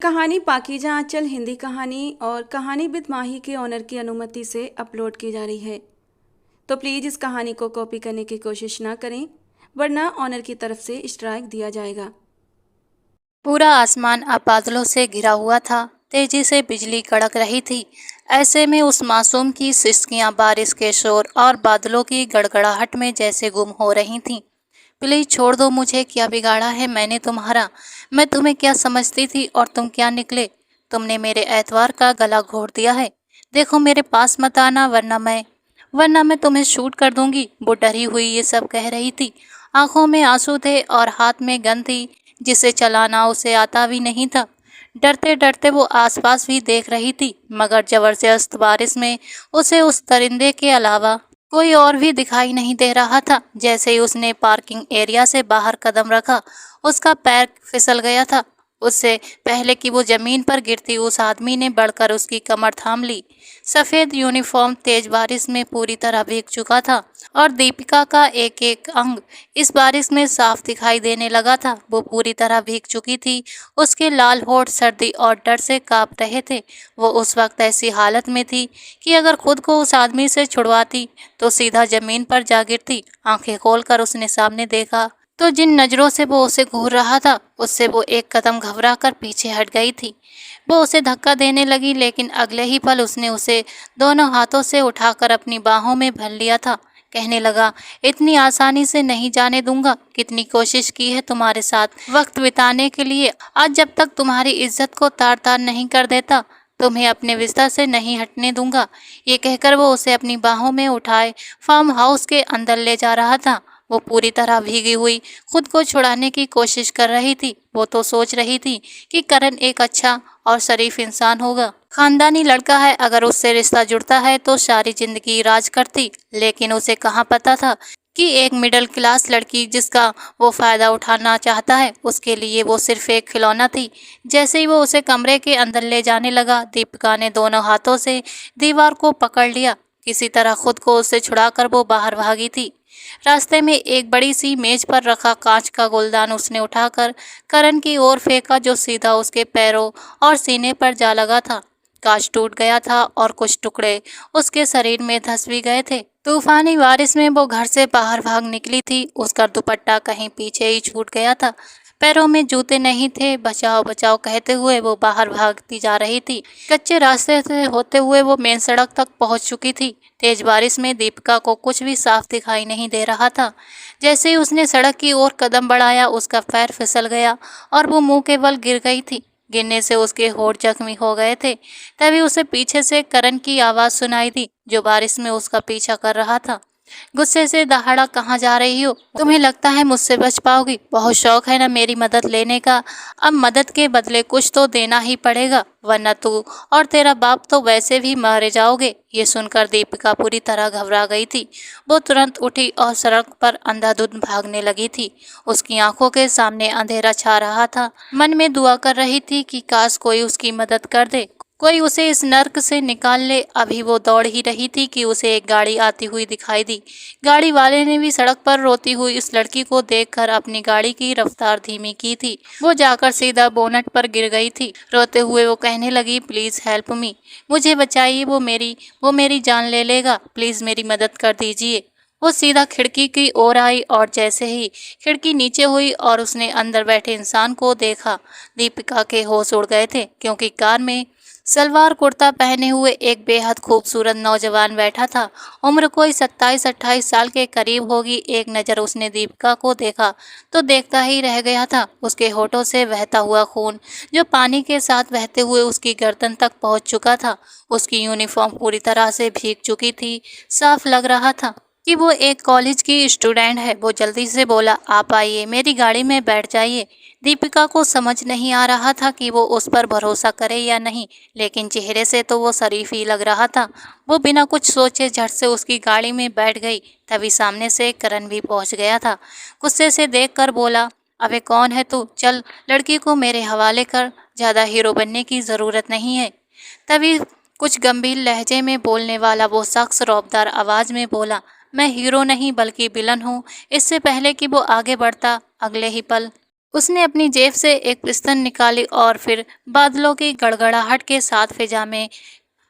कहानी पाकीज़ा आंचल हिंदी कहानी और कहानी विद माही के ओनर की अनुमति से अपलोड की जा रही है। तो प्लीज़ इस कहानी को कॉपी करने की कोशिश ना करें, वरना ओनर की तरफ से स्ट्राइक दिया जाएगा। पूरा आसमान अब बादलों से घिरा हुआ था। तेजी से बिजली कड़क रही थी। ऐसे में उस मासूम की सिसकियां बारिश के शोर और बादलों की गड़गड़ाहट में जैसे गुम हो रही थीं। प्लीज छोड़ दो मुझे, क्या बिगाड़ा है मैंने तुम्हारा? मैं तुम्हें क्या समझती थी और तुम क्या निकले? तुमने मेरे एतवार का गला घोट दिया है। देखो मेरे पास मत आना, वरना मैं तुम्हें शूट कर दूंगी। वो डरी हुई ये सब कह रही थी। आंखों में आंसू थे और हाथ में गन थी जिसे चलाना उसे आता भी नहीं था। डरते डरते वो आसपास भी देख रही थी, मगर जबरदस्त बारिश में उसे उस दरिंदे के अलावा कोई और भी दिखाई नहीं दे रहा था। जैसे ही उसने पार्किंग एरिया से बाहर कदम रखा, उसका पैर फिसल गया था। उससे पहले कि वो जमीन पर गिरती, उस आदमी ने बढ़कर उसकी कमर थाम ली। सफेद यूनिफॉर्म तेज बारिश में पूरी तरह भीग चुका था और दीपिका का एक एक अंग इस बारिश में साफ दिखाई देने लगा था। वो पूरी तरह भीग चुकी थी। उसके लाल होठ सर्दी और डर से कांप रहे थे। वो उस वक्त ऐसी हालत में थी कि अगर खुद को उस आदमी से छुड़वाती तो सीधा जमीन पर जा गिरती। आंखें खोलकर उसने सामने देखा तो जिन नजरों से वो उसे घूर रहा था, उससे वो एक कदम घबरा कर पीछे हट गई थी। वो उसे धक्का देने लगी, लेकिन अगले ही पल उसने उसे दोनों हाथों से उठाकर अपनी बाहों में भर लिया था। कहने लगा, इतनी आसानी से नहीं जाने दूंगा। कितनी कोशिश की है तुम्हारे साथ वक्त बिताने के लिए। आज जब तक तुम्हारी इज्जत को तार तार नहीं कर देता, तुम्हें अपने बिस्तर से नहीं हटने दूंगा। ये कहकर वो उसे अपनी बाहों में उठाए फार्म हाउस के अंदर ले जा रहा था। वो पूरी तरह भीगी हुई खुद को छुड़ाने की कोशिश कर रही थी। वो तो सोच रही थी कि करण एक अच्छा और शरीफ इंसान होगा, खानदानी लड़का है। अगर उससे रिश्ता जुड़ता है तो सारी जिंदगी राज करती। लेकिन उसे कहाँ पता था कि एक मिडिल क्लास लड़की जिसका वो फायदा उठाना चाहता है, उसके लिए वो सिर्फ एक खिलौना थी। जैसे ही वो उसे कमरे के अंदर ले जाने लगा, दीपिका ने दोनों हाथों से दीवार को पकड़ लिया। किसी तरह खुद को उससे छुड़ाकर वो बाहर भागी थी। रास्ते में एक बड़ी सी मेज पर रखा कांच का गुलदान उसने उठाकर करण की ओर फेंका, जो सीधा उसके पैरों और सीने पर जा लगा था। कांच टूट गया था और कुछ टुकड़े उसके शरीर में धंस भी गए थे। तूफानी बारिश में वो घर से बाहर भाग निकली थी। उसका दुपट्टा कहीं पीछे ही छूट गया था। पैरों में जूते नहीं थे। बचाओ बचाओ कहते हुए वो बाहर भागती जा रही थी। कच्चे रास्ते से होते हुए वो मेन सड़क तक पहुंच चुकी थी। तेज बारिश में दीपिका को कुछ भी साफ दिखाई नहीं दे रहा था। जैसे ही उसने सड़क की ओर कदम बढ़ाया, उसका पैर फिसल गया और वो मुंह के बल गिर गई थी। गिरने से उसके होठ जख्मी हो गए थे। तभी उसे पीछे से करण की आवाज सुनाई दी, जो बारिश में उसका पीछा कर रहा था। गुस्से से दहाड़ा, कहाँ जा रही हो? तुम्हें लगता है मुझसे बच पाओगी? बहुत शौक है ना मेरी मदद लेने का। अब मदद के बदले कुछ तो देना ही पड़ेगा, वरना तू और तेरा बाप तो वैसे भी मारे जाओगे। ये सुनकर दीपिका पूरी तरह घबरा गई थी। वो तुरंत उठी और सड़क पर अंधाधुंध भागने लगी थी। उसकी आंखों के सामने अंधेरा छा रहा था। मन में दुआ कर रही थी कि काश कोई उसकी मदद कर दे, कोई उसे इस नर्क से निकाल ले। अभी वो दौड़ ही रही थी कि उसे एक गाड़ी आती हुई दिखाई दी। गाड़ी वाले ने भी सड़क पर रोती हुई इस लड़की को देखकर अपनी गाड़ी की रफ्तार धीमी की थी। वो जाकर सीधा बोनट पर गिर गई थी। रोते हुए वो कहने लगी, प्लीज हेल्प मी, मुझे बचाइए, वो मेरी जान ले लेगा, प्लीज मेरी मदद कर दीजिए। वो सीधा खिड़की की ओर आई और जैसे ही खिड़की नीचे हुई और उसने अंदर बैठे इंसान को देखा, दीपिका के होश उड़ गए थे, क्योंकि कार में सलवार कुर्ता पहने हुए एक बेहद खूबसूरत नौजवान बैठा था। उम्र कोई 27-28 साल के करीब होगी। एक नज़र उसने दीपिका को देखा तो देखता ही रह गया था। उसके होठों से बहता हुआ खून जो पानी के साथ बहते हुए उसकी गर्दन तक पहुंच चुका था। उसकी यूनिफॉर्म पूरी तरह से भीग चुकी थी। साफ लग रहा था कि वो एक कॉलेज की स्टूडेंट है। वो जल्दी से बोला, आप आइए, मेरी गाड़ी में बैठ जाइए। दीपिका को समझ नहीं आ रहा था कि वो उस पर भरोसा करे या नहीं, लेकिन चेहरे से तो वो शरीफ ही लग रहा था। वो बिना कुछ सोचे झट से उसकी गाड़ी में बैठ गई। तभी सामने से करण भी पहुंच गया था। गुस्से से देखकर बोला, अबे कौन है तू? चल लड़की को मेरे हवाले कर, ज़्यादा हीरो बनने की ज़रूरत नहीं है। तभी कुछ गंभीर लहजे में बोलने वाला वो शख्स रौबदार आवाज़ में बोला, मैं हीरो नहीं बल्कि विलन हूँ। इससे पहले कि वो आगे बढ़ता, अगले ही पल उसने अपनी जेब से एक पिस्तौल निकाली और फिर बादलों की गड़गड़ाहट के साथ फिजा में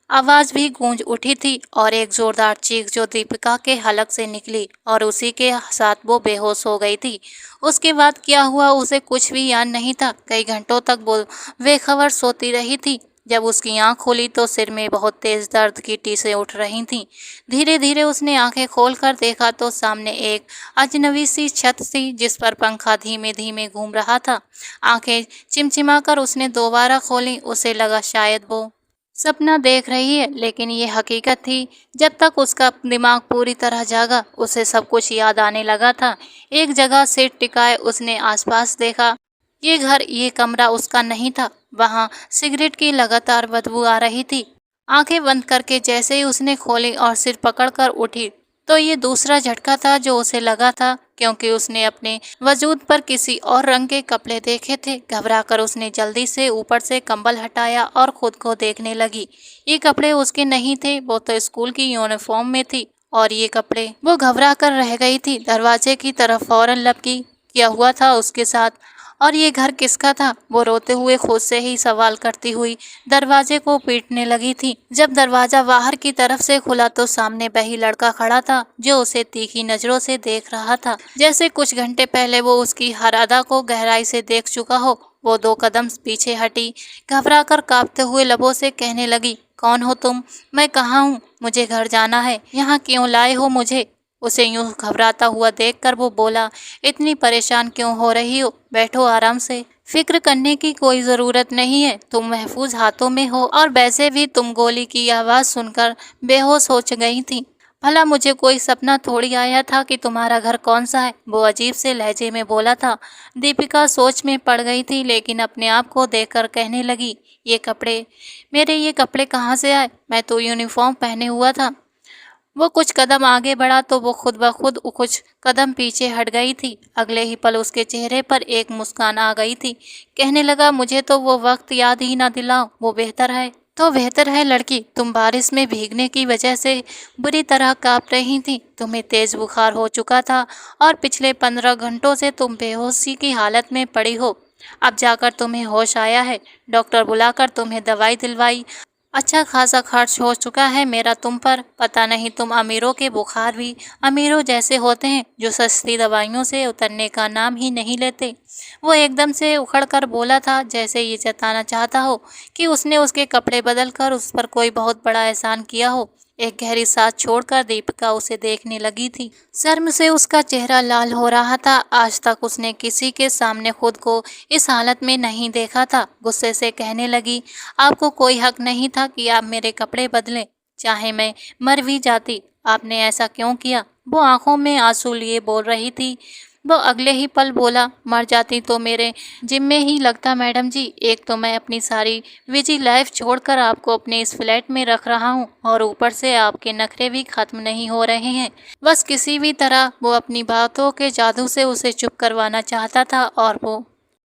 आवाज भी गूंज उठी थी और एक जोरदार चीख जो दीपिका के हलक से निकली और उसी के साथ वो बेहोश हो गई थी। उसके बाद क्या हुआ उसे कुछ भी याद नहीं था। कई घंटों तक वो बेखबर सोती रही थी। जब उसकी आंख खुली तो सिर में बहुत तेज दर्द की टीसें उठ रही थीं। धीरे धीरे उसने आंखें खोलकर देखा तो सामने एक अजनबी सी छत थी जिस पर पंखा धीमे धीमे घूम रहा था। आंखें चिमचिमाकर उसने दोबारा खोली। उसे लगा शायद वो सपना देख रही है, लेकिन ये हकीकत थी। जब तक उसका दिमाग पूरी तरह जागा उसे सब कुछ याद आने लगा था। एक जगह सिर टिकाए उसने आसपास देखा। ये घर, ये कमरा उसका नहीं था। वहाँ सिगरेट की लगातार बदबू आ रही थी। आंखें बंद करके जैसे ही उसने खोली और सिर पकड़कर उठी तो ये दूसरा झटका था जो उसे लगा था, क्योंकि उसने अपने वजूद पर किसी और रंग के कपड़े देखे थे। घबराकर उसने जल्दी से ऊपर से कंबल हटाया और खुद को देखने लगी। ये कपड़े उसके नहीं थे, वो तो स्कूल की यूनिफॉर्म में थी। और ये कपड़े, वो घबरा कर रह गई थी। दरवाजे की तरफ फौरन लपकी। क्या हुआ था उसके साथ? और ये घर किसका था? वो रोते हुए खुद से ही सवाल करती हुई दरवाजे को पीटने लगी थी। जब दरवाजा बाहर की तरफ से खुला तो सामने वही लड़का खड़ा था जो उसे तीखी नजरों से देख रहा था, जैसे कुछ घंटे पहले वो उसकी हर अदा को गहराई से देख चुका हो। वो 2 कदम पीछे हटी, घबराकर कांपते हुए लबों से कहने लगी, कौन हो तुम? मैं कहाँ हूँ? मुझे घर जाना है। यहाँ क्यों लाए हो मुझे? उसे यूं घबराता हुआ देखकर वो बोला, इतनी परेशान क्यों हो रही हो? बैठो आराम से। फिक्र करने की कोई ज़रूरत नहीं है। तुम महफूज हाथों में हो और वैसे भी तुम गोली की आवाज़ सुनकर बेहोश हो गई थी। भला मुझे कोई सपना थोड़ी आया था कि तुम्हारा घर कौन सा है? वो अजीब से लहजे में बोला था। दीपिका सोच में पड़ गई थी, लेकिन अपने आप को देखकर कहने लगी, ये कपड़े, मेरे ये कपड़े कहाँ से आए? मैं तो यूनिफॉर्म पहने हुआ था। वो कुछ कदम आगे बढ़ा तो वो खुद ब खुद कुछ कदम पीछे हट गई थी। अगले ही पल उसके चेहरे पर एक मुस्कान आ गई थी। कहने लगा, मुझे तो वो वक्त याद ही ना दिलाओ, वो बेहतर है। तो बेहतर है लड़की, तुम बारिश में भीगने की वजह से बुरी तरह कांप रही थी। तुम्हें तेज बुखार हो चुका था और पिछले 15 घंटों से तुम बेहोशी की हालत में पड़ी हो। अब जाकर तुम्हें होश आया है। डॉक्टर बुलाकर तुम्हें दवाई दिलवाई। अच्छा खासा खर्च हो चुका है मेरा तुम पर। पता नहीं तुम अमीरों के बुखार भी अमीरों जैसे होते हैं जो सस्ती दवाइयों से उतरने का नाम ही नहीं लेते। वो एकदम से उखड़कर बोला था, जैसे ये जताना चाहता हो कि उसने उसके कपड़े बदलकर उस पर कोई बहुत बड़ा एहसान किया हो। एक गहरी सांस छोड़कर दीपिका उसे देखने लगी थी। शर्म से उसका चेहरा लाल हो रहा था। आज तक उसने किसी के सामने खुद को इस हालत में नहीं देखा था। गुस्से से कहने लगी, आपको कोई हक नहीं था कि आप मेरे कपड़े बदलें, चाहे मैं मर भी जाती। आपने ऐसा क्यों किया? वो आंखों में आंसू लिए बोल रही थी। वो अगले ही पल बोला, मर जाती तो मेरे जिम्मे ही लगता मैडम जी। एक तो मैं अपनी सारी बिजी लाइफ छोड़कर आपको अपने इस फ्लैट में रख रहा हूँ और ऊपर से आपके नखरे भी खत्म नहीं हो रहे हैं। बस किसी भी तरह वो अपनी बातों के जादू से उसे चुप करवाना चाहता था और वो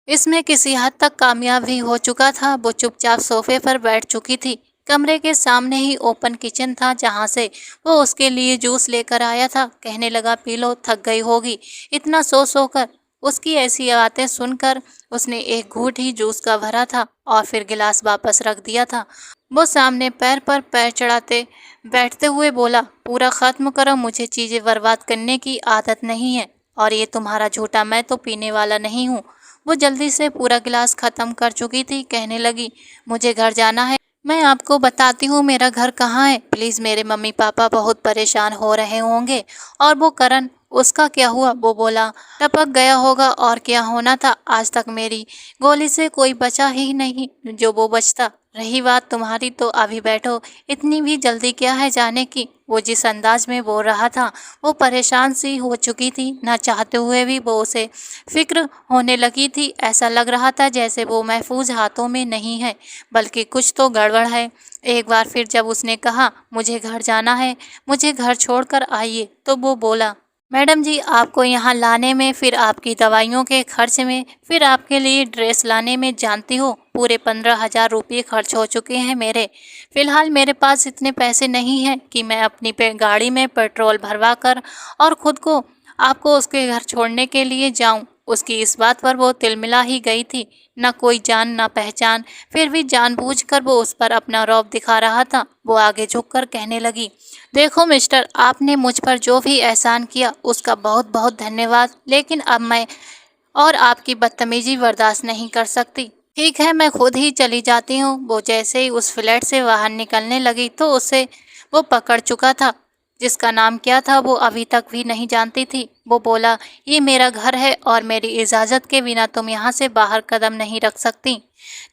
इसमें किसी हद तक कामयाब भी हो चुका था। वो चुपचाप सोफे पर बैठ चुकी थी। कमरे के सामने ही ओपन किचन था जहाँ से वो उसके लिए जूस लेकर आया था। कहने लगा, पी लो, थक गई होगी इतना सो सो कर। उसकी ऐसी बातें सुनकर उसने एक घूंट ही जूस का भरा था और फिर गिलास वापस रख दिया था। वो सामने पैर पर पैर चढ़ाते बैठते हुए बोला, पूरा खत्म करो, मुझे चीज़ें बर्बाद करने की आदत नहीं है। और ये तुम्हारा झूठा मैं तो पीने वाला नहीं हूँ। वो जल्दी से पूरा गिलास खत्म कर चुकी थी। कहने लगी, मुझे घर जाना है। मैं आपको बताती हूँ मेरा घर कहाँ है। प्लीज़, मेरे मम्मी पापा बहुत परेशान हो रहे होंगे। और वो करण, उसका क्या हुआ? वो बोला, टपक गया होगा और क्या होना था। आज तक मेरी गोली से कोई बचा ही नहीं जो वो बचता। रही बात तुम्हारी तो अभी बैठो, इतनी भी जल्दी क्या है जाने की? वो जिस अंदाज में बोल रहा था वो परेशान सी हो चुकी थी। ना चाहते हुए भी वो उसे फिक्र होने लगी थी। ऐसा लग रहा था जैसे वो महफूज हाथों में नहीं है, बल्कि कुछ तो गड़बड़ है। एक बार फिर जब उसने कहा, मुझे घर जाना है, मुझे घर छोड़कर आइए, तो वो बोला, मैडम जी, आपको यहाँ लाने में, फिर आपकी दवाइयों के खर्च में, फिर आपके लिए ड्रेस लाने में, जानती हो पूरे 15,000 रुपये खर्च हो चुके हैं मेरे। फ़िलहाल मेरे पास इतने पैसे नहीं हैं कि मैं अपनी गाड़ी में पेट्रोल भरवा कर और ख़ुद को आपको उसके घर छोड़ने के लिए जाऊं। उसकी इस बात पर वो तिलमिला ही गई थी। न कोई जान न पहचान, फिर भी जानबूझकर वो उस पर अपना रौब दिखा रहा था। वो आगे झुककर कहने लगी, देखो मिस्टर, आपने मुझ पर जो भी एहसान किया उसका बहुत बहुत धन्यवाद, लेकिन अब मैं और आपकी बदतमीजी बर्दाश्त नहीं कर सकती। ठीक है, मैं खुद ही चली जाती हूँ। वो जैसे ही उस फ्लैट से बाहर निकलने लगी तो उसे वो पकड़ चुका था। जिसका नाम क्या था वो अभी तक भी नहीं जानती थी। वो बोला, ये मेरा घर है और मेरी इजाज़त के बिना तुम यहाँ से बाहर कदम नहीं रख सकती।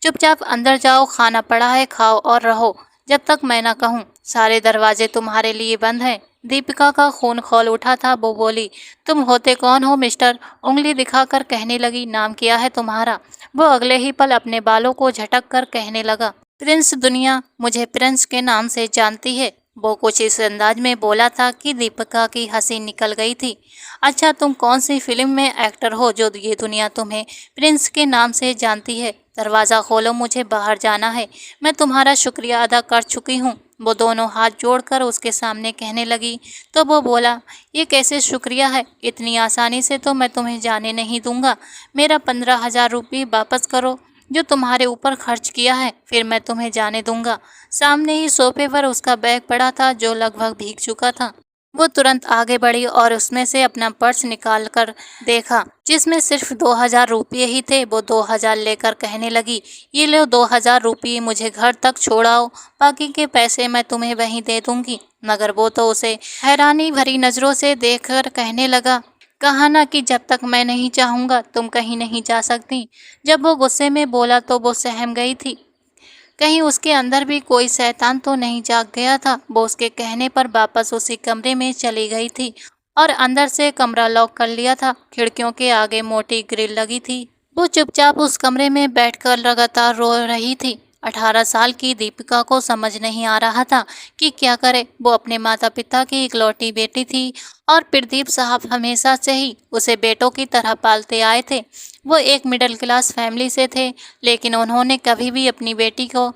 चुपचाप अंदर जाओ, खाना पड़ा है, खाओ और रहो जब तक मैं ना कहूँ। सारे दरवाजे तुम्हारे लिए बंद हैं। दीपिका का खून खौल उठा था। वो बोली, तुम होते कौन हो मिस्टर? उंगली दिखाकर कहने लगी, नाम क्या है तुम्हारा? वो अगले ही पल अपने बालों को झटक कर कहने लगा, प्रिंस। दुनिया मुझे प्रिंस के नाम से जानती है। वो कुछ इस अंदाज में बोला था कि दीपिका की हंसी निकल गई थी। अच्छा, तुम कौन सी फिल्म में एक्टर हो जो ये दुनिया तुम्हें प्रिंस के नाम से जानती है? दरवाज़ा खोलो, मुझे बाहर जाना है। मैं तुम्हारा शुक्रिया अदा कर चुकी हूँ। वो दोनों हाथ जोड़कर उसके सामने कहने लगी। तो वो बोला, ये कैसे शुक्रिया है? इतनी आसानी से तो मैं तुम्हें जाने नहीं दूंगा। मेरा 15,000 रुपये वापस करो जो तुम्हारे ऊपर खर्च किया है, फिर मैं तुम्हें जाने दूंगा। सामने ही सोफे पर उसका बैग पड़ा था जो लगभग भीग चुका था। वो तुरंत आगे बढ़ी और उसमें से अपना पर्स निकाल कर देखा, जिसमें सिर्फ 2,000 रुपये ही थे। वो 2,000 लेकर कहने लगी, ये लो 2,000 रुपये, मुझे घर तक छोड़ाओ, बाकी के पैसे मैं तुम्हें वहीं दे दूंगी। मगर वो तो उसे हैरानी भरी नज़रों से देखकर कहने लगा, कहा ना कि जब तक मैं नहीं चाहूँगा तुम कहीं नहीं जा सकती। जब वो गुस्से में बोला तो वो सहम गई थी। कहीं उसके अंदर भी कोई शैतान तो नहीं जाग गया था। वो उसके कहने पर वापस उसी कमरे में चली गई थी और अंदर से कमरा लॉक कर लिया था। खिड़कियों के आगे मोटी ग्रिल लगी थी। वो चुपचाप उस कमरे में बैठकर लगातार रो रही थी। 18 साल की दीपिका को समझ नहीं आ रहा था कि क्या करे। वो अपने माता पिता की इकलौती बेटी थी और प्रदीप साहब हमेशा से ही उसे बेटों की तरह पालते आए थे। वो एक मिडिल क्लास फैमिली से थे, लेकिन उन्होंने कभी भी अपनी बेटी को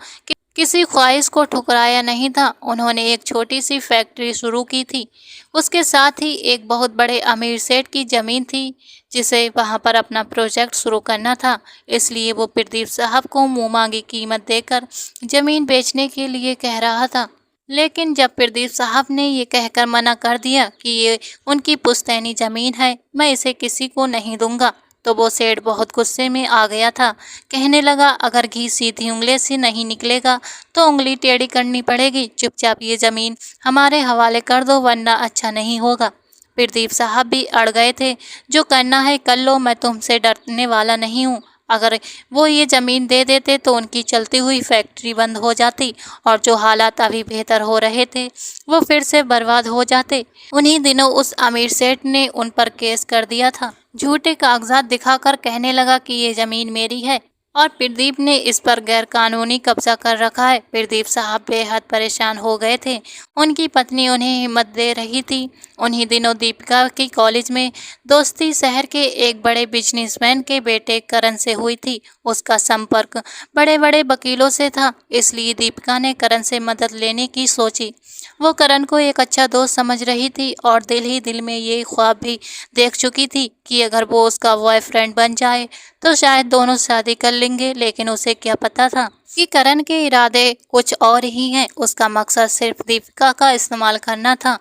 किसी ख्वाहिश को ठुकराया नहीं था। उन्होंने एक छोटी सी फैक्ट्री शुरू की थी। उसके साथ ही एक बहुत बड़े अमीर सेठ की ज़मीन थी जिसे वहां पर अपना प्रोजेक्ट शुरू करना था। इसलिए वो प्रदीप साहब को मुँह मांगी कीमत देकर ज़मीन बेचने के लिए कह रहा था। लेकिन जब प्रदीप साहब ने ये कहकर मना कर दिया कि ये उनकी पुश्तैनी ज़मीन है, मैं इसे किसी को नहीं दूंगा, तो वो सेठ बहुत गुस्से में आ गया था। कहने लगा, अगर घी सीधी उंगली से नहीं निकलेगा तो उंगली टेढ़ी करनी पड़ेगी। चुपचाप ये ज़मीन हमारे हवाले कर दो, वरना अच्छा नहीं होगा। प्रदीप साहब भी अड़ गए थे। जो करना है कर लो, मैं तुमसे डरने वाला नहीं हूँ। अगर वो ये ज़मीन दे देते तो उनकी चलती हुई फैक्ट्री बंद हो जाती और जो हालात अभी बेहतर हो रहे थे वो फिर से बर्बाद हो जाते। उन्हीं दिनों उस अमीर सेठ ने उन पर केस कर दिया था। झूठे कागजात दिखाकर कहने लगा कि ये ज़मीन मेरी है और प्रदीप ने इस पर गैरकानूनी कब्जा कर रखा है। प्रदीप साहब बेहद परेशान हो गए थे। उनकी पत्नी उन्हें हिम्मत दे रही थी। उन्हीं दिनों दीपिका की कॉलेज में दोस्ती शहर के एक बड़े बिजनेसमैन के बेटे करण से हुई थी। उसका संपर्क बड़े बड़े वकीलों से था, इसलिए दीपिका ने करण से मदद लेने की सोची। वो करण को एक अच्छा दोस्त समझ रही थी और दिल ही दिल में ये ख्वाब भी देख चुकी थी कि अगर वो उसका बॉयफ्रेंड बन जाए तो शायद दोनों शादी कर लेंगे। लेकिन उसे क्या पता था कि करण के इरादे कुछ और ही हैं। उसका मकसद सिर्फ दीपिका का इस्तेमाल करना था।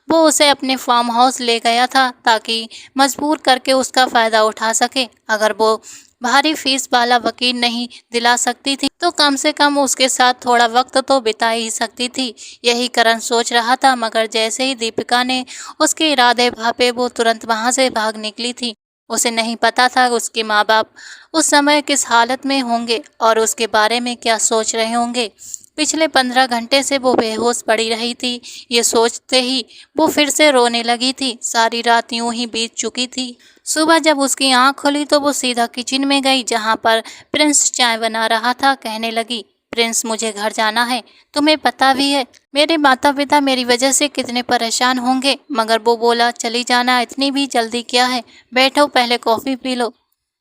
वो उसे अपने फार्म हाउस ले गया था ताकि मजबूर करके उसका फ़ायदा उठा सके। अगर वो भारी फीस वाला वकील नहीं दिला सकती थी तो कम से कम उसके साथ थोड़ा वक्त तो बिता ही सकती थी। यही करण सोच रहा था, मगर जैसे ही दीपिका ने उसके इरादे भापे वो तुरंत वहां से भाग निकली थी। उसे नहीं पता था उसके माँ बाप उस समय किस हालत में होंगे और उसके बारे में क्या सोच रहे होंगे। पिछले 15 घंटे से वो बेहोश पड़ी रही थी। ये सोचते ही वो फिर से रोने लगी थी। सारी रात यूं ही बीत चुकी थी। सुबह जब उसकी आंख खुली तो वो सीधा किचन में गई जहां पर प्रिंस चाय बना रहा था। कहने लगी, प्रिंस, मुझे घर जाना है। तुम्हें पता भी है मेरे माता पिता मेरी वजह से कितने परेशान होंगे। मगर वो बोला, चली जाना, इतनी भी जल्दी क्या है, बैठो पहले कॉफ़ी पी लो।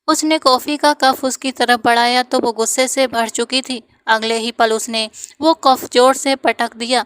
उसने कॉफ़ी का कप उसकी तरफ बढ़ाया तो वो गुस्से से भर चुकी थी। अगले ही पल उसने वो कप जोर से पटक दिया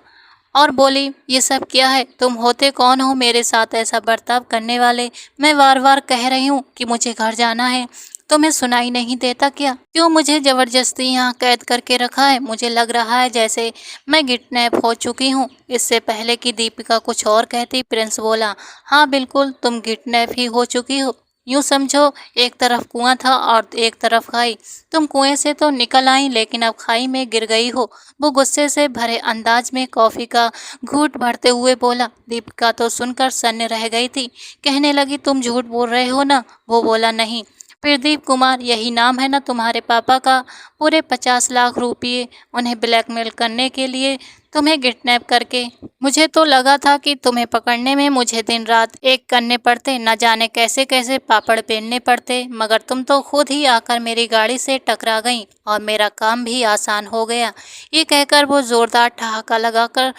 और बोली, ये सब क्या है? तुम होते कौन हो मेरे साथ ऐसा बर्ताव करने वाले? मैं बार बार कह रही हूँ कि मुझे घर जाना है, तुम्हें सुनाई नहीं देता क्या? क्यों मुझे जबरदस्ती यहाँ कैद करके रखा है? मुझे लग रहा है जैसे मैं किडनैप हो चुकी हूँ। इससे पहले कि दीपिका कुछ और कहती, प्रिंस बोला, हाँ बिल्कुल, तुम किडनैप ही हो चुकी हो। यूं समझो, एक तरफ कुआं था और एक तरफ खाई। तुम कुएं से तो निकल आई, लेकिन अब खाई में गिर गई हो। वो गुस्से से भरे अंदाज में कॉफी का घूंट भरते हुए बोला। दीपिका तो सुनकर सन्न रह गई थी। कहने लगी, तुम झूठ बोल रहे हो ना? वो बोला, नहीं। प्रदीप कुमार यही नाम है ना तुम्हारे पापा का? पूरे 50 लाख रुपये उन्हें ब्लैकमेल करने के लिए तुम्हें किडनैप करके। मुझे तो लगा था कि तुम्हें पकड़ने में मुझे दिन रात एक करने पड़ते, न जाने कैसे कैसे पापड़ बेलने पड़ते, मगर तुम तो खुद ही आकर मेरी गाड़ी से टकरा गई और मेरा काम भी आसान हो गया। ये कहकर वो जोरदार ठहाका लगाकर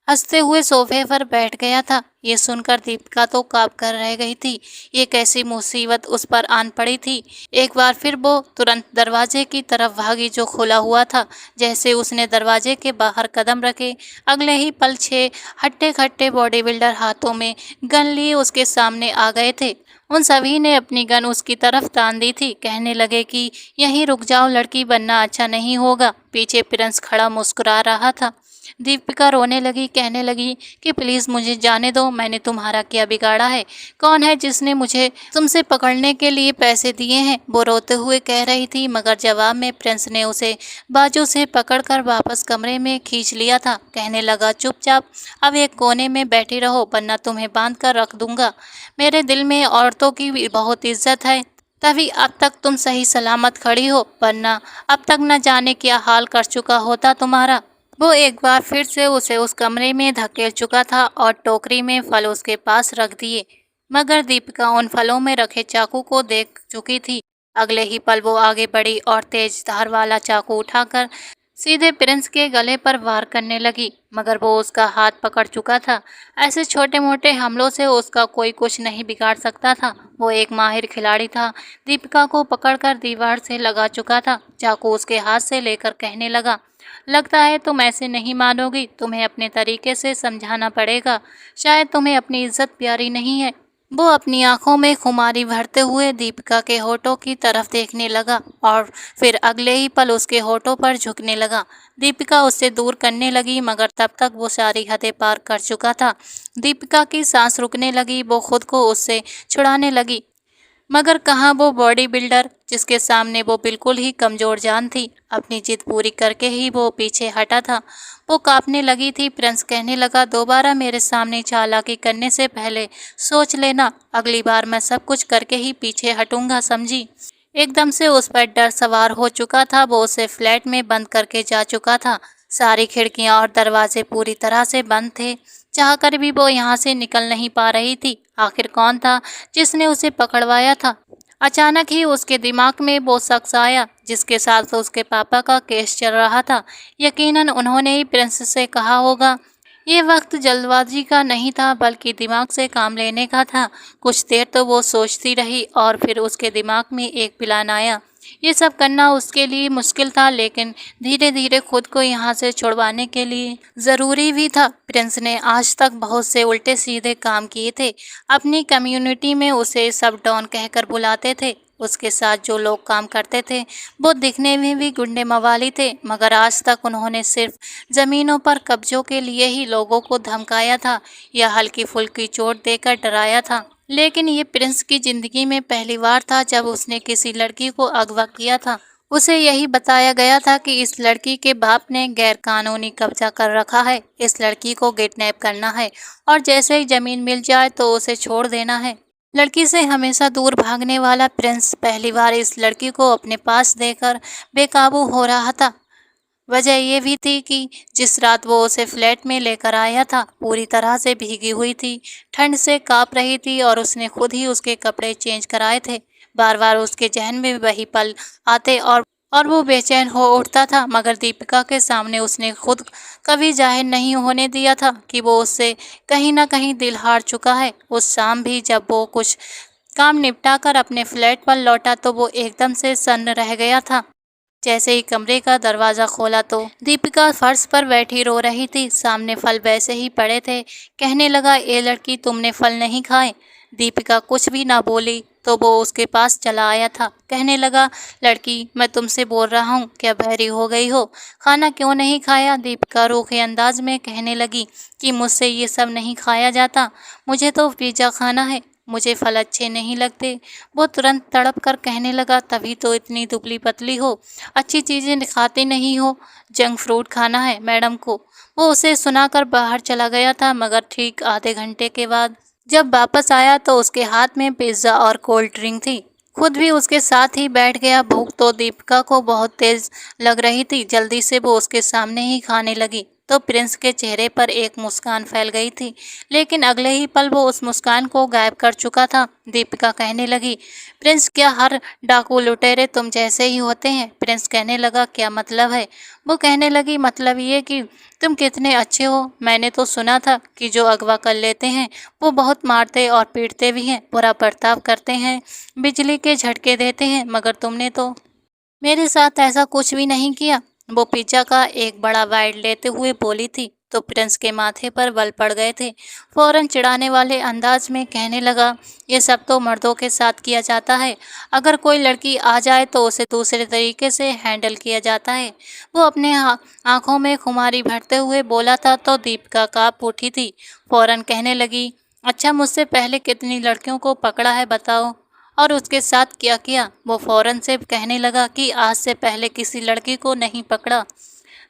हंसते हुए सोफे पर बैठ गया था। ये सुनकर दीपिका तो काँप कर रह गई थी। ये कैसी मुसीबत उस पर आन पड़ी थी। एक बार फिर वो तुरंत दरवाजे की तरफ भागी जो खुला हुआ था। जैसे उसने दरवाजे के बाहर कदम रखे, अगले ही पल 6 हट्टे खट्टे बॉडी बिल्डर हाथों में गन लिए उसके सामने आ गए थे। उन सभी ने अपनी गन उसकी तरफ तान दी थी। कहने लगे कि यहीं रुक जाओ, लड़की बनना अच्छा नहीं होगा। पीछे प्रिंस खड़ा मुस्कुरा रहा था। दीपिका रोने लगी, कहने लगी कि प्लीज़ मुझे जाने दो, मैंने तुम्हारा क्या बिगाड़ा है? कौन है जिसने मुझे तुमसे पकड़ने के लिए पैसे दिए हैं? वो रोते हुए कह रही थी, मगर जवाब में प्रिंस ने उसे बाजू से पकड़कर वापस कमरे में खींच लिया था। कहने लगा, चुपचाप अब एक कोने में बैठी रहो, वरना तुम्हें बांध कर रख दूंगा। मेरे दिल में औरतों की भी बहुत इज्जत है, तभी अब तक तुम सही सलामत खड़ी हो, वरना अब तक न जाने क्या हाल कर चुका होता तुम्हारा। वो एक बार फिर से उसे उस कमरे में धकेल चुका था और टोकरी में फल उसके पास रख दिए, मगर दीपिका उन फलों में रखे चाकू को देख चुकी थी। अगले ही पल वो आगे बढ़ी और तेज धार वाला चाकू उठाकर सीधे प्रिंस के गले पर वार करने लगी, मगर वो उसका हाथ पकड़ चुका था। ऐसे छोटे मोटे हमलों से उसका कोई कुछ नहीं बिगाड़ सकता था। वो एक माहिर खिलाड़ी था। दीपिका को पकड़कर दीवार से लगा चुका था। चाकू उसके हाथ से लेकर कहने लगा, लगता है तुम ऐसे नहीं मानोगी, तुम्हें अपने तरीके से समझाना पड़ेगा। शायद तुम्हें अपनी इज्जत प्यारी नहीं है। वो अपनी आंखों में खुमारी भरते हुए दीपिका के होठों की तरफ देखने लगा और फिर अगले ही पल उसके होठों पर झुकने लगा। दीपिका उससे दूर करने लगी, मगर तब तक वो सारी हदें पार कर चुका था। दीपिका की सांस रुकने लगी। वो खुद को उससे छुड़ाने लगी, मगर कहाँ वो बॉडी बिल्डर जिसके सामने वो बिल्कुल ही कमज़ोर जान थी। अपनी जिद पूरी करके ही वो पीछे हटा था। वो कांपने लगी थी। प्रिंस कहने लगा, दोबारा मेरे सामने चालाकी करने से पहले सोच लेना, अगली बार मैं सब कुछ करके ही पीछे हटूंगा, समझी? एकदम से उस पर डर सवार हो चुका था। वो उसे फ्लैट में बंद करके जा चुका था। सारी खिड़कियां और दरवाजे पूरी तरह से बंद थे। चाहकर भी वो यहाँ से निकल नहीं पा रही थी। आखिर कौन था जिसने उसे पकड़वाया था? अचानक ही उसके दिमाग में वो शख्स आया जिसके साथ उसके पापा का केस चल रहा था। यकीनन उन्होंने ही प्रिंस से कहा होगा। ये वक्त जल्दबाजी का नहीं था, बल्कि दिमाग से काम लेने का था। कुछ देर तो वो सोचती रही और फिर उसके दिमाग में एक प्लान आया। ये सब करना उसके लिए मुश्किल था, लेकिन धीरे धीरे खुद को यहाँ से छुड़वाने के लिए ज़रूरी भी था। प्रिंस ने आज तक बहुत से उल्टे सीधे काम किए थे। अपनी कम्युनिटी में उसे सब डॉन कहकर बुलाते थे। उसके साथ जो लोग काम करते थे वो दिखने में भी गुंडे मवाली थे, मगर आज तक उन्होंने सिर्फ ज़मीनों पर कब्जों के लिए ही लोगों को धमकाया था या हल्की फुल्की चोट देकर डराया था। लेकिन ये प्रिंस की ज़िंदगी में पहली बार था जब उसने किसी लड़की को अगवा किया था। उसे यही बताया गया था कि इस लड़की के बाप ने गैरकानूनी कब्जा कर रखा है, इस लड़की को किडनैप करना है और जैसे ही ज़मीन मिल जाए तो उसे छोड़ देना है। लड़की से हमेशा दूर भागने वाला प्रिंस पहली बार इस लड़की को अपने पास देकर बेकाबू हो रहा था। वजह ये भी थी कि जिस रात वो उसे फ्लैट में लेकर आया था पूरी तरह से भीगी हुई थी, ठंड से काँप रही थी और उसने खुद ही उसके कपड़े चेंज कराए थे। बार बार उसके जहन में वही पल आते और वो बेचैन हो उठता था, मगर दीपिका के सामने उसने खुद कभी जाहिर नहीं होने दिया था कि वो उससे कहीं ना कहीं दिल हार चुका है। उस शाम भी जब वो कुछ काम निपटा कर अपने फ्लैट पर लौटा तो वो एकदम से सन्न रह गया था। जैसे ही कमरे का दरवाज़ा खोला तो दीपिका फर्श पर बैठी रो रही थी। सामने फल वैसे ही पड़े थे। कहने लगा, ए लड़की, तुमने फल नहीं खाए? दीपिका कुछ भी ना बोली तो वो उसके पास चला आया था। कहने लगा, लड़की, मैं तुमसे बोल रहा हूँ, क्या बहरी हो गई हो? खाना क्यों नहीं खाया? दीपिका रूखे अंदाज में कहने लगी कि मुझसे ये सब नहीं खाया जाता, मुझे तो पिज़्ज़ा खाना है, मुझे फल अच्छे नहीं लगते। वो तुरंत तड़प कर कहने लगा, तभी तो इतनी दुबली पतली हो, अच्छी चीज़ें खाती नहीं हो, जंक फ्रूट खाना है मैडम को। वो उसे सुनाकर बाहर चला गया था, मगर ठीक आधे घंटे के बाद जब वापस आया तो उसके हाथ में पिज़्ज़ा और कोल्ड ड्रिंक थी। खुद भी उसके साथ ही बैठ गया। भूख तो दीपिका को बहुत तेज लग रही थी। जल्दी से वो उसके सामने ही खाने लगी तो प्रिंस के चेहरे पर एक मुस्कान फैल गई थी, लेकिन अगले ही पल वो उस मुस्कान को गायब कर चुका था। दीपिका कहने लगी, प्रिंस, क्या हर डाकू लुटेरे तुम जैसे ही होते हैं? प्रिंस कहने लगा, क्या मतलब है? वो कहने लगी, मतलब ये कि तुम कितने अच्छे हो। मैंने तो सुना था कि जो अगवा कर लेते हैं वो बहुत मारते और पीटते भी हैं, बुरा बर्ताव करते हैं, बिजली के झटके देते हैं, मगर तुमने तो मेरे साथ ऐसा कुछ भी नहीं किया। वो पिज्जा का एक बड़ा बाइट लेते हुए बोली थी तो प्रिंस के माथे पर बल पड़ गए थे। फौरन चिढ़ाने वाले अंदाज में कहने लगा, ये सब तो मर्दों के साथ किया जाता है, अगर कोई लड़की आ जाए तो उसे दूसरे तरीके से हैंडल किया जाता है। वो अपने आंखों में खुमारी भरते हुए बोला था तो दीपिका कांप उठी थी। फौरन कहने लगी, अच्छा, मुझसे पहले कितनी लड़कियों को पकड़ा है बताओ, और उसके साथ क्या किया? वो फौरन से कहने लगा कि आज से पहले किसी लड़की को नहीं पकड़ा,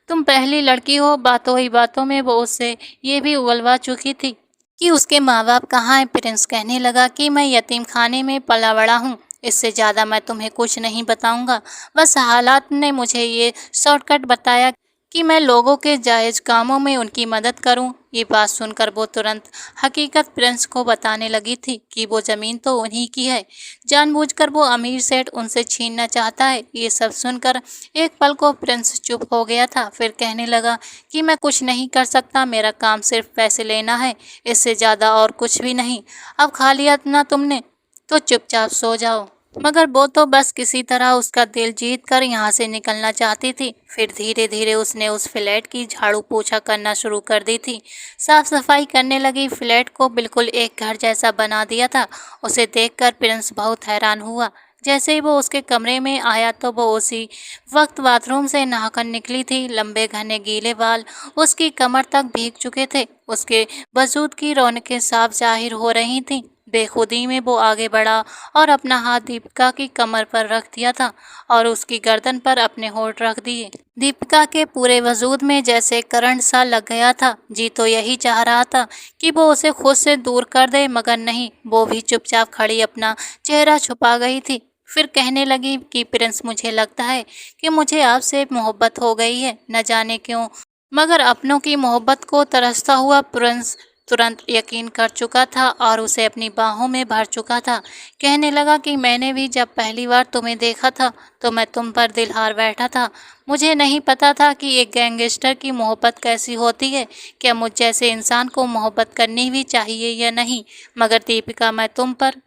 तुम पहली लड़की हो। बातों ही बातों में वो उससे ये भी उगलवा चुकी थी कि उसके माँ बाप कहाँ हैं। प्रिंस कहने लगा कि मैं यतीम खाने में पला बड़ा हूँ, इससे ज़्यादा मैं तुम्हें कुछ नहीं बताऊँगा। बस हालात ने मुझे ये शॉर्टकट बताया कि मैं लोगों के जायज़ कामों में उनकी मदद करूं। ये बात सुनकर वो तुरंत हकीकत प्रिंस को बताने लगी थी कि वो ज़मीन तो उन्हीं की है, जानबूझकर वो अमीर सेठ उनसे छीनना चाहता है। ये सब सुनकर एक पल को प्रिंस चुप हो गया था, फिर कहने लगा कि मैं कुछ नहीं कर सकता, मेरा काम सिर्फ पैसे लेना है, इससे ज़्यादा और कुछ भी नहीं। अब खा लिया ना तुमने तो चुपचाप सो जाओ। मगर वो तो बस किसी तरह उसका दिल जीत कर यहाँ से निकलना चाहती थी। फिर धीरे धीरे उसने उस फ्लैट की झाड़ू पोछा करना शुरू कर दी थी, साफ सफाई करने लगी। फ्लैट को बिल्कुल एक घर जैसा बना दिया था। उसे देखकर प्रिंस बहुत हैरान हुआ। जैसे ही वो उसके कमरे में आया तो वो उसी वक्त बाथरूम से नहाकर निकली थी। लंबे घने गीले बाल उसकी कमर तक भीग चुके थे। उसके वजूद की रौनकें साफ जाहिर हो रही थीं। बेखुदी में वो आगे बढ़ा और अपना हाथ दीपिका की कमर पर रख दिया था और उसकी गर्दन पर अपने होंठ रख दिए। दीपिका के पूरे वजूद में जैसे करंट सा लग गया था। जी तो यही चाह रहा था कि वो उसे खुद से दूर कर दे, मगर नहीं, वो भी चुपचाप खड़ी अपना चेहरा छुपा गई थी। फिर कहने लगी कि प्रिंस, मुझे लगता है कि मुझे आपसे मोहब्बत हो गई है, न जाने क्यों, मगर अपनों की मोहब्बत को तरसता हुआ प्रिंस तुरंत यकीन कर चुका था और उसे अपनी बाहों में भर चुका था। कहने लगा कि मैंने भी जब पहली बार तुम्हें देखा था तो मैं तुम पर दिल हार बैठा था। मुझे नहीं पता था कि एक गैंगस्टर की मोहब्बत कैसी होती है, क्या मुझ जैसे इंसान को मोहब्बत करनी भी चाहिए या नहीं। मगर दीपिका, मैं तुम पर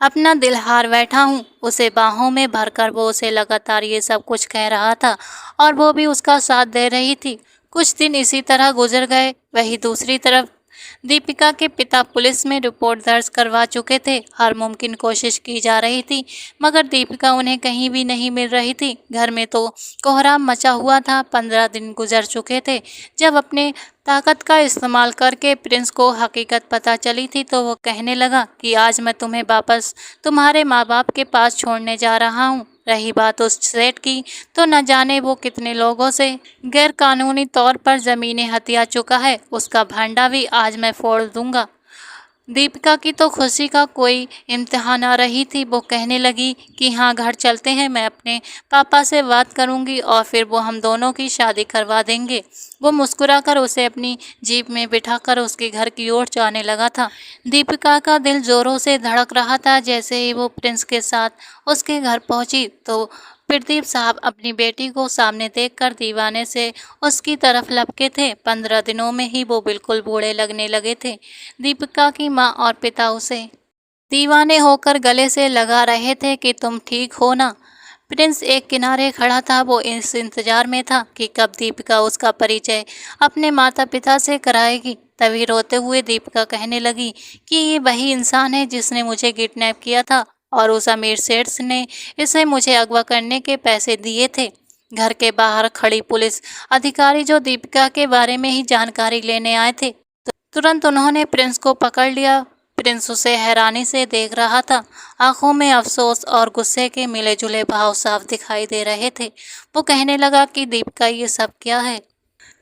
अपना दिल हार बैठा हूँ। उसे बाहों में भरकर वो उसे लगातार ये सब कुछ कह रहा था और वो भी उसका साथ दे रही थी। कुछ दिन इसी तरह गुजर गए। वहीं दूसरी तरफ दीपिका के पिता पुलिस में रिपोर्ट दर्ज करवा चुके थे। हर मुमकिन कोशिश की जा रही थी, मगर दीपिका उन्हें कहीं भी नहीं मिल रही थी। घर में तो कोहराम मचा हुआ था। 15 दिन गुजर चुके थे जब अपने ताकत का इस्तेमाल करके प्रिंस को हकीकत पता चली थी तो वो कहने लगा कि आज मैं तुम्हें वापस तुम्हारे माँ बाप के पास छोड़ने जा रहा हूँ। रही बात उस सेठ की, तो न जाने वो कितने लोगों से गैर कानूनी तौर पर ज़मीनें हथिया चुका है। उसका भांडा भी आज मैं फोड़ दूंगा। दीपिका की तो खुशी का कोई इम्तिहान आ रही थी। वो कहने लगी कि हाँ, घर चलते हैं, मैं अपने पापा से बात करूंगी और फिर वो हम दोनों की शादी करवा देंगे। वो मुस्कुराकर उसे अपनी जीप में बिठाकर उसके घर की ओर जाने लगा था। दीपिका का दिल जोरों से धड़क रहा था। जैसे ही वो प्रिंस के साथ उसके घर पहुंची तो प्रदीप साहब अपनी बेटी को सामने देखकर दीवाने से उसकी तरफ लपके थे। 15 दिनों में ही वो बिल्कुल बूढ़े लगने लगे थे। दीपिका की माँ और पिता उसे दीवाने होकर गले से लगा रहे थे कि तुम ठीक हो ना। प्रिंस एक किनारे खड़ा था। वो इस इंतजार में था कि कब दीपिका उसका परिचय अपने माता पिता से कराएगी। तभी रोते हुए दीपिका कहने लगी कि ये वही इंसान है जिसने मुझे किडनैप किया था और उस अमीर सेठ ने इसे मुझे अगवा करने के पैसे दिए थे। घर के बाहर खड़ी पुलिस अधिकारी जो दीपिका के बारे में ही जानकारी लेने आए थे, तुरंत उन्होंने प्रिंस को पकड़ लिया। प्रिंस उसे हैरानी से देख रहा था। आंखों में अफसोस और गुस्से के मिले जुले भाव साफ दिखाई दे रहे थे। वो कहने लगा कि दीपिका, ये सब क्या है?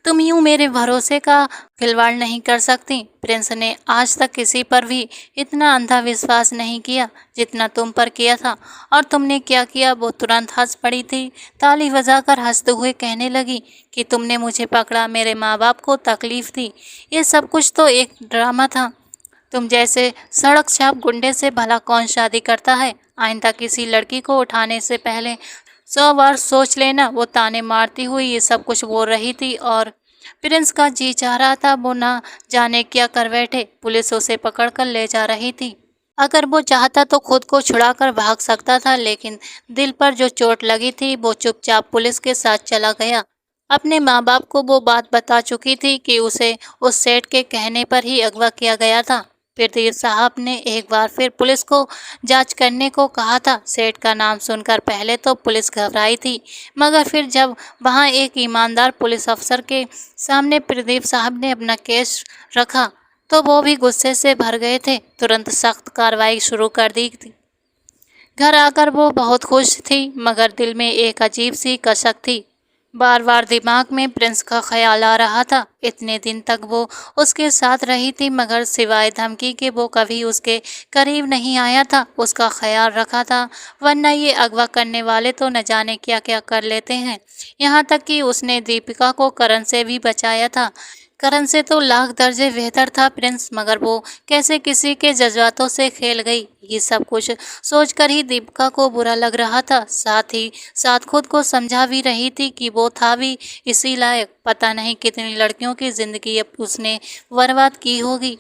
तुम यूं मेरे भरोसे का खिलवाड़ नहीं कर सकती। प्रिंस ने आज तक किसी पर भी इतना अंधा विश्वास नहीं किया जितना तुम पर किया था। और तुमने क्या किया? वो तुरंत हंस पड़ी थी। ताली बजाकर हंसते हुए कहने लगी कि तुमने मुझे पकड़ा, मेरे माँ बाप को तकलीफ दी। ये सब कुछ तो एक ड्रामा था। तुम जैसे सड़क छाप गुंडे से भला कौन शादी करता है? आइंदा किसी लड़की को उठाने से पहले 100 बार सोच लेना। वो ताने मारती हुई ये सब कुछ बोल रही थी और प्रिंस का जी चाह रहा था वो ना जाने क्या कर बैठे। पुलिस उसे पकड़कर ले जा रही थी। अगर वो चाहता तो खुद को छुड़ाकर भाग सकता था, लेकिन दिल पर जो चोट लगी थी वो चुपचाप पुलिस के साथ चला गया। अपने माँ बाप को वो बात बता चुकी थी कि उसे उस सेठ के कहने पर ही अगवा किया गया था। पिरदीर साहब ने एक बार फिर पुलिस को जांच करने को कहा था। सेठ का नाम सुनकर पहले तो पुलिस घबराई थी, मगर फिर जब वहां एक ईमानदार पुलिस अफसर के सामने प्रदीप साहब ने अपना केस रखा तो वो भी गुस्से से भर गए थे। तुरंत सख्त कार्रवाई शुरू कर दी थी। घर आकर वो बहुत खुश थी, मगर दिल में एक अजीब सी कसक थी। बार बार दिमाग में प्रिंस का ख्याल आ रहा था। इतने दिन तक वो उसके साथ रही थी, मगर सिवाय धमकी के वो कभी उसके करीब नहीं आया था, उसका ख्याल रखा था। वरना ये अगवा करने वाले तो न जाने क्या क्या कर लेते हैं। यहाँ तक कि उसने दीपिका को करण से भी बचाया था। करण से तो लाख दर्जे बेहतर था प्रिंस, मगर वो कैसे किसी के जज्बातों से खेल गई। ये सब कुछ सोचकर ही दीपिका को बुरा लग रहा था। साथ ही साथ खुद को समझा भी रही थी कि वो था भी इसी लायक। पता नहीं कितनी लड़कियों की जिंदगी अब उसने बर्बाद की होगी,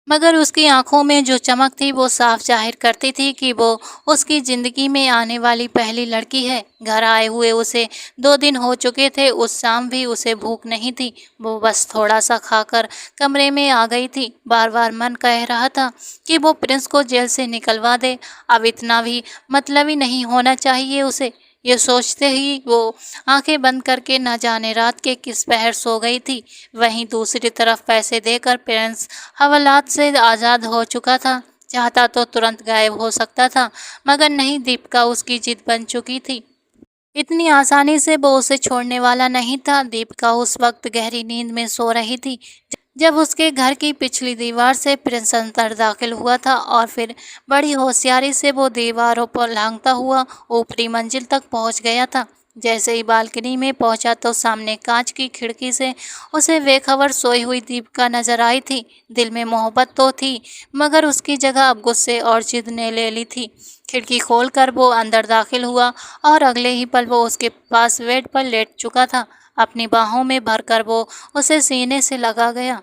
मगर उसकी आंखों में जो चमक थी वो साफ जाहिर करती थी कि वो उसकी जिंदगी में आने वाली पहली लड़की है। घर आए हुए उसे 2 दिन हो चुके थे। उस शाम भी उसे भूख नहीं थी। वो बस थोड़ा सा खाकर कमरे में आ गई थी। बार बार मन कह रहा था कि वो प्रिंस को जेल से निकलवा दे। अब इतना भी मतलबी नहीं होना चाहिए उसे। ये सोचते ही वो आंखें बंद करके न जाने रात के किस पहर सो गई थी। वहीं दूसरी तरफ पैसे देकर प्रिंस हवालात से आज़ाद हो चुका था। चाहता तो तुरंत गायब हो सकता था, मगर नहीं, दीपिका उसकी जिद बन चुकी थी। इतनी आसानी से वो उसे छोड़ने वाला नहीं था। दीपिका उस वक्त गहरी नींद में सो रही थी जब उसके घर की पिछली दीवार से प्रिंस अंदर दाखिल हुआ था और फिर बड़ी होशियारी से वो दीवारों पर लांघता हुआ ऊपरी मंजिल तक पहुंच गया था। जैसे ही बालकनी में पहुंचा तो सामने कांच की खिड़की से उसे बेखबर सोई हुई दीपिका नजर आई थी। दिल में मोहब्बत तो थी, मगर उसकी जगह अब गुस्से और जिद ने ले ली थी। खिड़की खोलकर वो अंदर दाखिल हुआ और अगले ही पल वो उसके पास बेड पर लेट चुका था। अपनी बाहों में भरकर वो उसे सीने से लगा गया।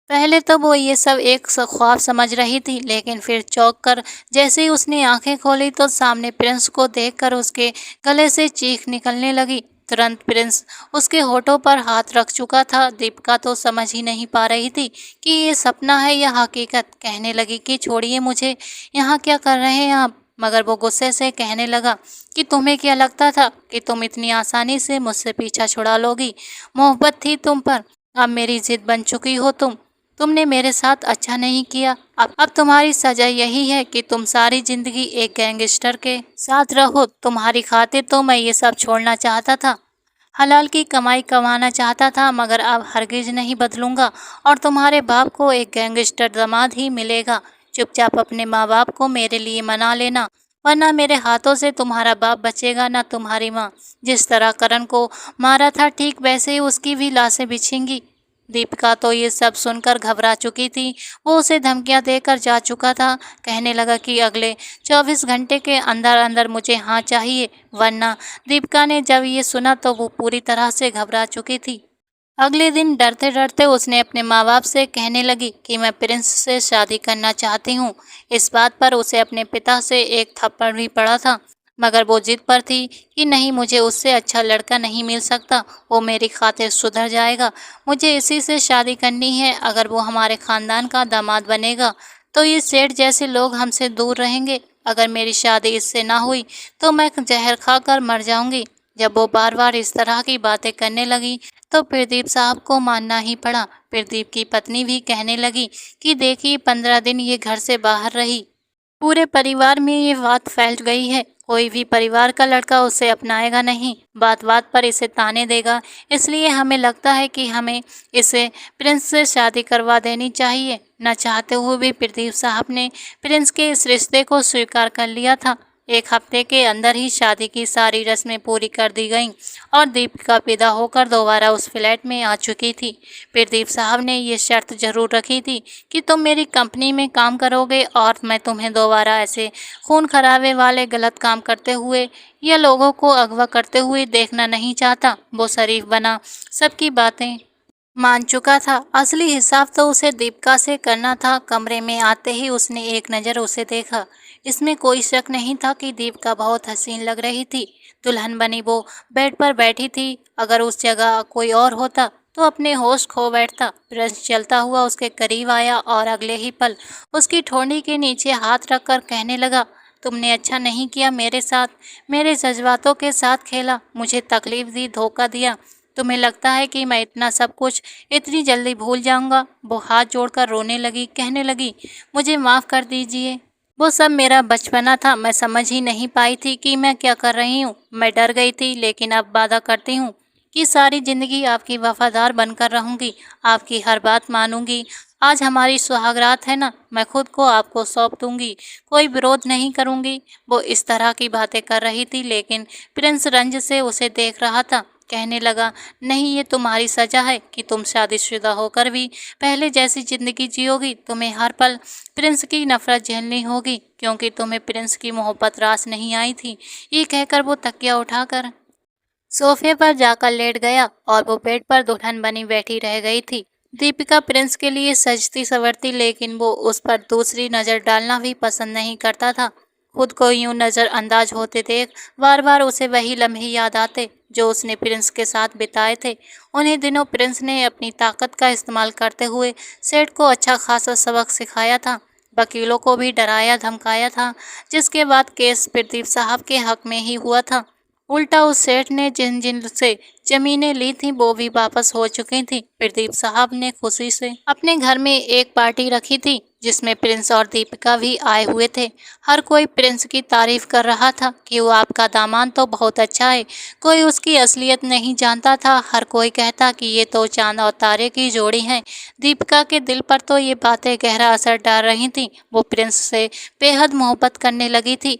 पहले तो वो ये सब एक ख्वाब समझ रही थी, लेकिन फिर चौंक कर जैसे ही उसने आंखें खोली तो सामने प्रिंस को देखकर उसके गले से चीख निकलने लगी। तुरंत प्रिंस उसके होठों पर हाथ रख चुका था। दीपिका तो समझ ही नहीं पा रही थी कि ये सपना है या हकीकत। कहने लगी कि छोड़िए मुझे, यहाँ क्या कर रहे हैं आप? मगर वो गुस्से से कहने लगा कि तुम्हें क्या लगता था कि तुम इतनी आसानी से मुझसे पीछा छुड़ा लोगी? मोहब्बत थी तुम पर, अब मेरी जिद बन चुकी हो तुमने मेरे साथ अच्छा नहीं किया। अब तुम्हारी सजा यही है कि तुम सारी जिंदगी एक गैंगस्टर के साथ रहो। तुम्हारी खातिर तो मैं ये सब छोड़ना चाहता था, हलाल की कमाई कमाना चाहता था, मगर अब हरगिज नहीं बदलूंगा और तुम्हारे बाप को एक गैंगस्टर दामाद ही मिलेगा। चुपचाप अपने माँ बाप को मेरे लिए मना लेना, वरना मेरे हाथों से तुम्हारा बाप बचेगा ना तुम्हारी माँ। जिस तरह करण को मारा था ठीक वैसे ही उसकी भी लाशें बिछेंगी। दीपिका तो ये सब सुनकर घबरा चुकी थी। वो उसे धमकियां देकर जा चुका था। कहने लगा कि अगले 24 घंटे के अंदर अंदर मुझे हाँ चाहिए, वरना। दीपिका ने जब ये सुना तो वो पूरी तरह से घबरा चुकी थी। अगले दिन डरते डरते उसने अपने माँ बाप से कहने लगी कि मैं प्रिंस से शादी करना चाहती हूँ। इस बात पर उसे अपने पिता से एक थप्पड़ भी पड़ा था। मगर वो जिद पर थी कि नहीं, मुझे उससे अच्छा लड़का नहीं मिल सकता, वो मेरी खातिर सुधर जाएगा, मुझे इसी से शादी करनी है। अगर वो हमारे खानदान का दामाद बनेगा तो ये सेठ जैसे लोग हमसे दूर रहेंगे। अगर मेरी शादी इससे ना हुई तो मैं जहर खाकर मर जाऊंगी। जब वो बार बार इस तरह की बातें करने लगी तो प्रदीप साहब को मानना ही पड़ा। प्रदीप की पत्नी भी कहने लगी कि देखिए, 15 दिन ये घर से बाहर रही, पूरे परिवार में ये बात फैल गई है, कोई भी परिवार का लड़का उसे अपनाएगा नहीं, बात बात पर इसे ताने देगा। इसलिए हमें लगता है कि हमें इसे प्रिंस से शादी करवा देनी चाहिए। न चाहते हुए भी प्रदीप साहब ने प्रिंस के इस रिश्ते को स्वीकार कर लिया था। 1 हफ्ते के अंदर ही शादी की सारी रस्में पूरी कर दी गईं और दीपिका विदा होकर दोबारा उस फ्लैट में आ चुकी थी। प्रदीप साहब ने ये शर्त जरूर रखी थी कि तुम मेरी कंपनी में काम करोगे और मैं तुम्हें दोबारा ऐसे खून खराबे वाले गलत काम करते हुए या लोगों को अगवा करते हुए देखना नहीं चाहता। वो शरीफ बना सबकी बातें मान चुका था। असली हिसाब तो उसे दीपिका से करना था। कमरे में आते ही उसने एक नज़र उसे देखा। इसमें कोई शक नहीं था कि दीपिका बहुत हसीन लग रही थी। दुल्हन बनी वो बेड पर बैठी थी। अगर उस जगह कोई और होता तो अपने होश खो बैठता। प्रिंस चलता हुआ उसके करीब आया और अगले ही पल उसकी ठोड़ी के नीचे हाथ रखकर कहने लगा, तुमने अच्छा नहीं किया मेरे साथ, मेरे जज्बातों के साथ खेला, मुझे तकलीफ दी, धोखा दिया। तुम्हें लगता है कि मैं इतना सब कुछ इतनी जल्दी भूल जाऊंगा? वो हाथ जोड़कर रोने लगी, कहने लगी, मुझे माफ़ कर दीजिए, वो सब मेरा बचपना था, मैं समझ ही नहीं पाई थी कि मैं क्या कर रही हूँ। मैं डर गई थी, लेकिन अब वादा करती हूँ कि सारी ज़िंदगी आपकी वफादार बनकर रहूँगी, आपकी हर बात मानूंगी। आज हमारी सुहागरात है ना, मैं खुद को आपको सौंप दूंगी, कोई विरोध नहीं करूँगी। वो इस तरह की बातें कर रही थी, लेकिन प्रिंस रंज से उसे देख रहा था। कहने लगा, नहीं, ये तुम्हारी सज़ा है कि तुम शादीशुदा होकर भी पहले जैसी ज़िंदगी जियोगी। तुम्हें हर पल प्रिंस की नफ़रत झेलनी होगी, क्योंकि तुम्हें प्रिंस की मोहब्बत रास नहीं आई थी। ये कहकर वो तकिया उठाकर सोफे पर जाकर लेट गया और वो बेड पर दुल्हन बनी बैठी रह गई थी। दीपिका प्रिंस के लिए सजती संवरती, लेकिन वो उस पर दूसरी नज़र डालना भी पसंद नहीं करता था। खुद को यूं नज़रअंदाज होते देख बार बार उसे वही लम्हे याद आते जो उसने प्रिंस के साथ बिताए थे। उन्हीं दिनों प्रिंस ने अपनी ताकत का इस्तेमाल करते हुए सेठ को अच्छा खासा सबक सिखाया था, वकीलों को भी डराया धमकाया था, जिसके बाद केस प्रदीप साहब के हक में ही हुआ था। उल्टा उस सेठ ने जिन जिन से जमीनें ली थी वो भी वापस हो चुकी थी। प्रदीप साहब ने खुशी से अपने घर में एक पार्टी रखी थी जिसमें प्रिंस और दीपिका भी आए हुए थे। हर कोई प्रिंस की तारीफ कर रहा था कि वो आपका दामाद तो बहुत अच्छा है, कोई उसकी असलियत नहीं जानता था। हर कोई कहता कि ये तो चांद और तारे की जोड़ी है। दीपिका के दिल पर तो ये बातें गहरा असर डाल रही थीं। वो प्रिंस से बेहद मोहब्बत करने लगी थी।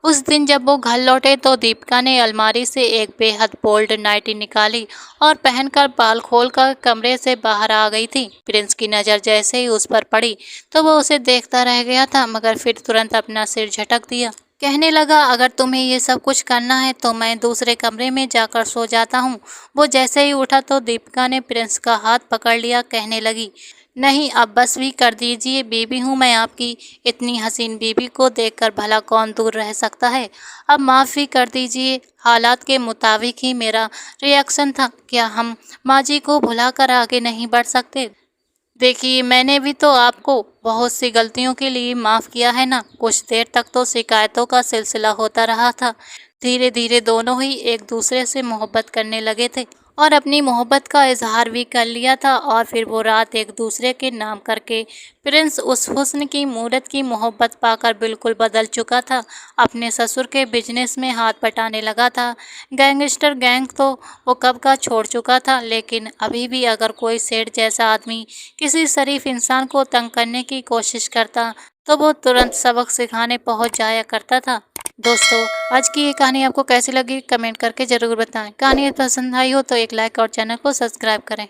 उस दिन जब वो घर लौटे तो दीपिका ने अलमारी से एक बेहद बोल्ड नाइटी निकाली और पहनकर बाल खोलकर कमरे से बाहर आ गई थी। प्रिंस की नज़र जैसे ही उस पर पड़ी तो वो उसे देखता रह गया था, मगर फिर तुरंत अपना सिर झटक दिया। कहने लगा, अगर तुम्हें ये सब कुछ करना है तो मैं दूसरे कमरे में जाकर सो जाता हूँ। वो जैसे ही उठा तो दीपिका ने प्रिंस का हाथ पकड़ लिया, कहने लगी, नहीं, अब बस भी कर दीजिए, बीबी हूँ मैं आपकी। इतनी हसीन बीबी को देखकर भला कौन दूर रह सकता है। अब माफ़ भी कर दीजिए, हालात के मुताबिक ही मेरा रिएक्शन था। क्या हम माजी को भुलाकर आगे नहीं बढ़ सकते? देखिए, मैंने भी तो आपको बहुत सी गलतियों के लिए माफ़ किया है ना। कुछ देर तक तो शिकायतों का सिलसिला होता रहा था। धीरे धीरे दोनों ही एक दूसरे से मोहब्बत करने लगे थे और अपनी मोहब्बत का इजहार भी कर लिया था। और फिर वो रात एक दूसरे के नाम करके प्रिंस उस हुस्न की मूरत की मोहब्बत पाकर बिल्कुल बदल चुका था। अपने ससुर के बिजनेस में हाथ बटाने लगा था। गैंगस्टर गैंग तो वो कब का छोड़ चुका था, लेकिन अभी भी अगर कोई सेठ जैसा आदमी किसी शरीफ इंसान को तंग करने की कोशिश करता तो वो तुरंत सबक सिखाने पहुंच जाया करता था। दोस्तों, आज की ये कहानी आपको कैसी लगी कमेंट करके ज़रूर बताएं। कहानी पसंद आई हो तो एक लाइक और चैनल को सब्सक्राइब करें।